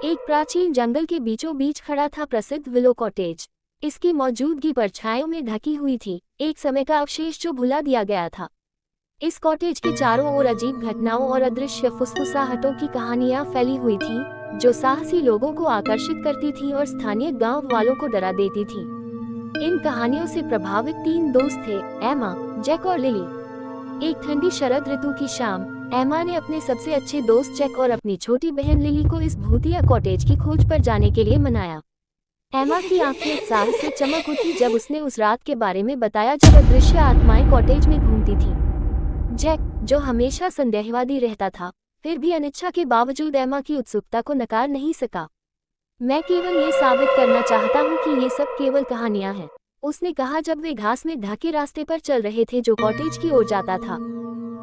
एक प्राचीन जंगल के बीचों बीच खड़ा था प्रसिद्ध विलो कॉटेज। इसकी मौजूदगी परछाइयों में ढकी हुई थी, एक समय का अवशेष जो भुला दिया गया था। इस कॉटेज के चारों ओर अजीब घटनाओं और अदृश्य फुसफुसाहटों की कहानियां फैली हुई थी, जो साहसी लोगों को आकर्षित करती थी और स्थानीय गांव वालों को डरा देती थी। इन कहानियों से प्रभावित तीन दोस्त थे, एमा, जैक और लिली। एक ठंडी शरद ऋतु की शाम, एमा ने अपने सबसे अच्छे दोस्त जैक और अपनी छोटी बहन लिली को इस भूतिया कॉटेज की खोज पर जाने के लिए मनाया। एमा की आंखें उत्साह से चमक उठी जब उसने उस रात के बारे में बताया जब अदृश्य आत्माएं कॉटेज में घूमती थी। जैक, जो हमेशा संदेहवादी रहता था, फिर भी अनिच्छा के बावजूद एमा की उत्सुकता को नकार नहीं सका। मैं केवल ये साबित करना चाहता हूँ कि ये सब केवल कहानियां हैं, उसने कहा जब वे घास में ढके रास्ते पर चल रहे थे जो कॉटेज की ओर जाता था।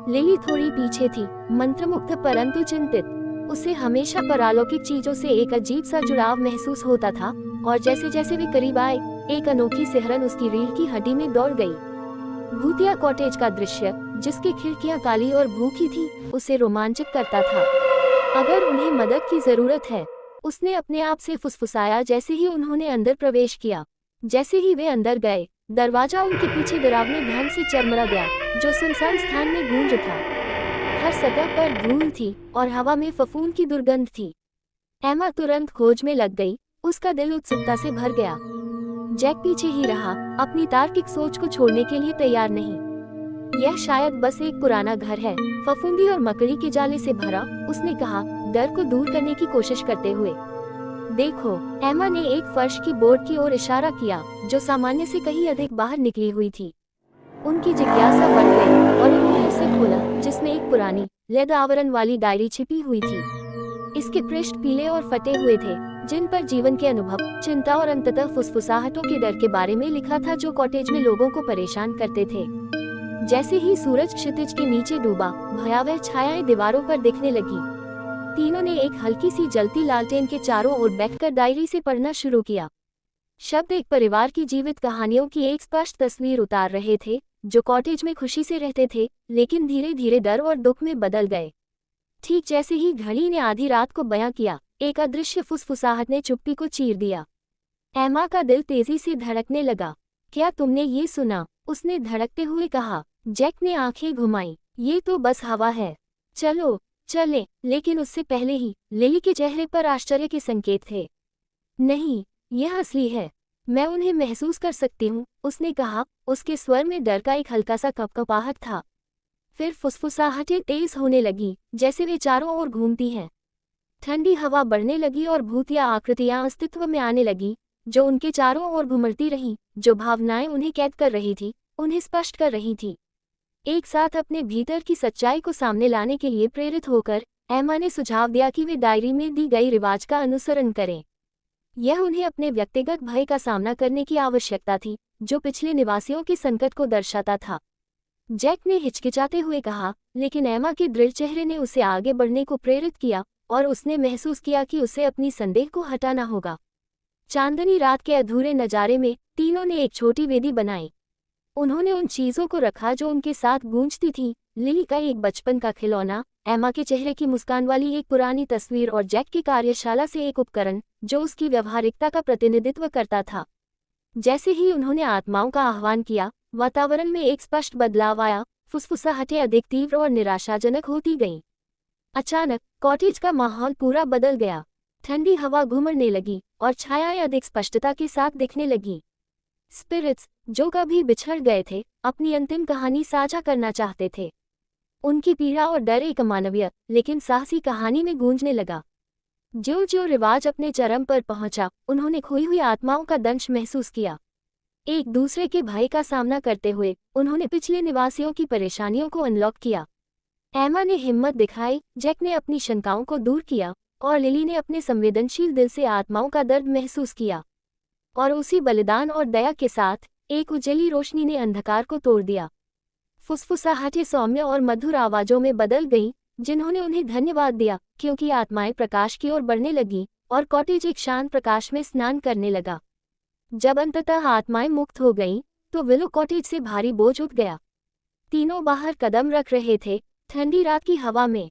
लिली थोड़ी पीछे थी, मंत्रमुग्ध परंतु चिंतित। उसे हमेशा परलौकिक चीजों से एक अजीब सा जुड़ाव महसूस होता था, और जैसे जैसे वे करीब आए, एक अनोखी सिहरन उसकी रीढ़ की हड्डी में दौड़ गई। भूतिया कॉटेज का दृश्य, जिसकी खिड़कियां काली और भूखी थी, उसे रोमांचित करता था। अगर उन्हें मदद की जरूरत है, उसने अपने आप से फुसफुसाया जैसे ही उन्होंने अंदर प्रवेश किया। जैसे ही वे अंदर गए, दरवाजा उनके पीछे डरावने ढंग से चरमरा गया, जो सुनसान स्थान में गूंज उठा। हर सतह पर धूल थी और हवा में फफूंद की दुर्गंध थी। एमा तुरंत खोज में लग गई, उसका दिल उत्सुकता से भर गया। जैक पीछे ही रहा, अपनी तार्किक सोच को छोड़ने के लिए तैयार नहीं। यह शायद बस एक पुराना घर है, फफूंदी और मकड़ी के जाले से भरा, उसने कहा, डर को दूर करने की कोशिश करते हुए। देखो, एमा ने एक फर्श की बोर्ड की ओर इशारा किया, जो सामान्य से कहीं अधिक बाहर निकली हुई थी। उनकी जिज्ञासा बढ़ गई और उन्होंने उसे खोला, जिसमें एक पुरानी लेद आवरण वाली डायरी छिपी हुई थी। इसके पृष्ठ पीले और फटे हुए थे, जिन पर जीवन के अनुभव, चिंता और अंततः फुसफुसाहटों के डर के बारे में लिखा था जो कॉटेज में लोगों को परेशान करते थे। जैसे ही सूरज क्षितिज के नीचे डूबा, भयावह छायाएं दीवारों पर दिखने लगी। तीनों ने एक हल्की सी जलती लालटेन के चारों ओर बैठकर डायरी से पढ़ना शुरू किया। शब्द एक परिवार की जीवित कहानियों की एक स्पष्ट तस्वीर उतार रहे थे, जो कॉटेज में खुशी से रहते थे, लेकिन धीरे धीरे डर और दुख में बदल गए। ठीक जैसे ही घड़ी ने आधी रात को बयां किया, एक अदृश्य फुसफुसाहट ने चुप्पी को चीर दिया। एमा का दिल तेजी से धड़कने लगा। क्या तुमने ये सुना? उसने धड़कते हुए कहा। जैक ने आंखें घुमाई। ये तो बस हवा है, चलो चलें। लेकिन उससे पहले ही लिली के चेहरे पर आश्चर्य के संकेत थे। नहीं, यह असली है, मैं उन्हें महसूस कर सकती हूँ, उसने कहा। उसके स्वर में डर का एक हल्का सा कपकपाहट था। फिर फुसफुसाहटें तेज होने लगी, जैसे वे चारों ओर घूमती हैं। ठंडी हवा बढ़ने लगी और भूतिया आकृतियां अस्तित्व में आने लगी, जो उनके चारों ओर घुमड़ती रहीं, जो भावनाएं उन्हें कैद कर रही थी, उन्हें स्पष्ट कर रही थी। एक साथ अपने भीतर की सच्चाई को सामने लाने के लिए प्रेरित होकर, एमा ने सुझाव दिया कि वे डायरी में दी गई रिवाज का अनुसरण करें। यह उन्हें अपने व्यक्तिगत भय का सामना करने की आवश्यकता थी, जो पिछले निवासियों के संकट को दर्शाता था। जैक ने हिचकिचाते हुए कहा, लेकिन एमा के दृढ़ चेहरे ने उसे आगे बढ़ने को प्रेरित किया, और उसने महसूस किया कि उसे अपनी संदेह को हटाना होगा। चांदनी रात के अधूरे नजारे में तीनों ने एक छोटी वेदी बनाई। उन्होंने उन चीजों को रखा जो उनके साथ गूंजती थीं, लिली का एक बचपन का खिलौना, एमा के चेहरे की मुस्कान वाली एक पुरानी तस्वीर और जैक की कार्यशाला से एक उपकरण, जो उसकी व्यवहारिकता का प्रतिनिधित्व करता था। जैसे ही उन्होंने आत्माओं का आह्वान किया, वातावरण में एक स्पष्ट बदलाव आया, फुसफुसाहटें अधिक तीव्र और निराशाजनक होती गईं। अचानक कॉटेज का माहौल पूरा बदल गया। ठंडी हवा घुमड़ने लगी और छायाएं अधिक स्पष्टता के साथ दिखने लगीं। स्पिरिट्स, जो कभी बिछड़ गए थे, अपनी अंतिम कहानी साझा करना चाहते थे। उनकी पीड़ा और डर एक अमानवीय लेकिन साहसी कहानी में गूंजने लगा। ज्यों ज्यों रिवाज अपने चरम पर पहुंचा, उन्होंने खोई हुई आत्माओं का दंश महसूस किया। एक दूसरे के भय का सामना करते हुए, उन्होंने पिछले निवासियों की परेशानियों को अनलॉक किया। एमा ने हिम्मत दिखाई, जैक ने अपनी शंकाओं को दूर किया, और लिली ने अपने संवेदनशील दिल से आत्माओं का दर्द महसूस किया। और उसी बलिदान और दया के साथ, एक उजली रोशनी ने अंधकार को तोड़ दिया। फुसफुसाहटें सौम्य और मधुर आवाजों में बदल गईं, जिन्होंने उन्हें धन्यवाद दिया, क्योंकि आत्माएं प्रकाश की ओर बढ़ने लगीं, और कॉटेज एक शांत प्रकाश में स्नान करने लगा। जब अंततः आत्माएं मुक्त हो गईं, तो विलो कॉटेज से भारी बोझ उठ गया। तीनों बाहर कदम रख रहे थे, ठंडी रात की हवा में।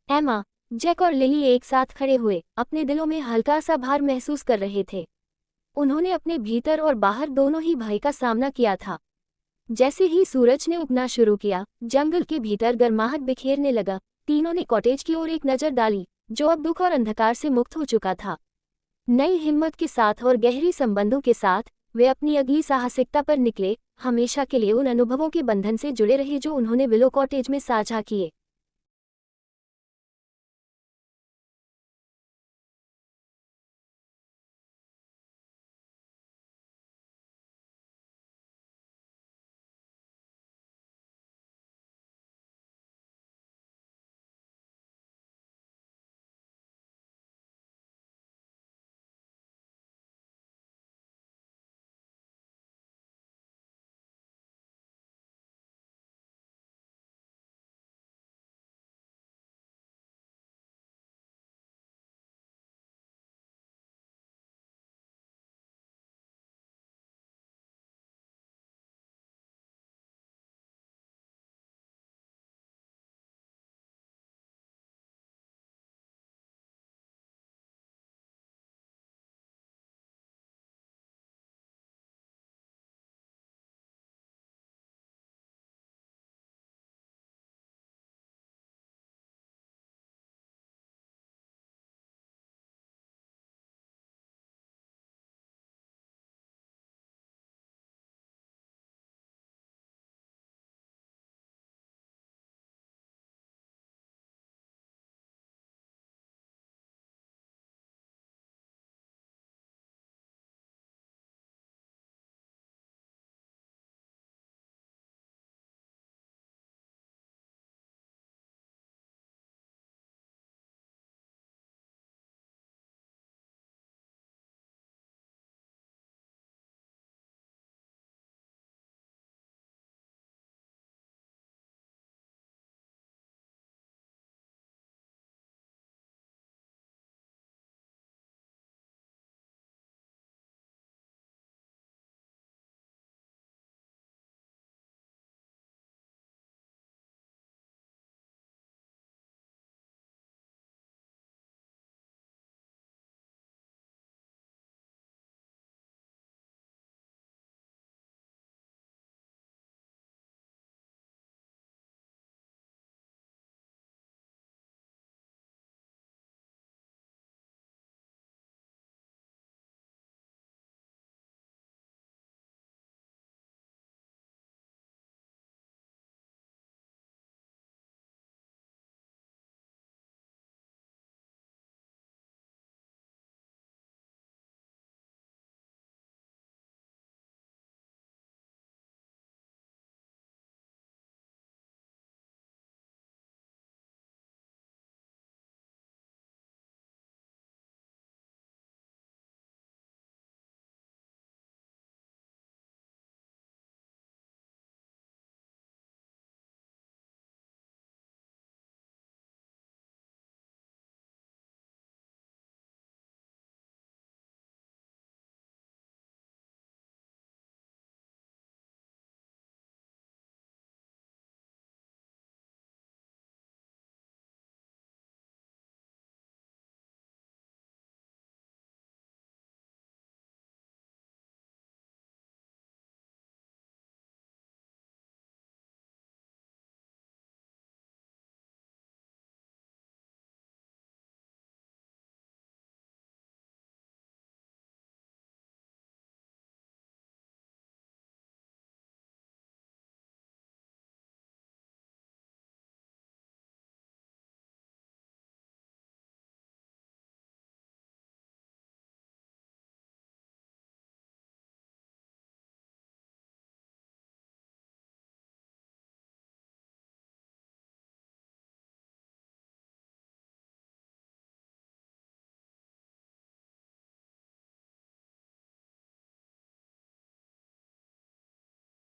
एमा, जैक और लिली एक साथ खड़े हुए अपने दिलों में हल्का सा भार महसूस कर रहे थे। उन्होंने अपने भीतर और बाहर दोनों ही भय का सामना किया था। जैसे ही सूरज ने उगना शुरू किया, जंगल के भीतर गर्माहट बिखेरने लगा। तीनों ने कॉटेज की ओर एक नज़र डाली, जो अब दुख और अंधकार से मुक्त हो चुका था। नई हिम्मत के साथ और गहरी संबंधों के साथ वे अपनी अगली साहसिकता पर निकले, हमेशा के लिए उन अनुभवों के बंधन से जुड़े रहे जो उन्होंने विलो कॉटेज में साझा किए।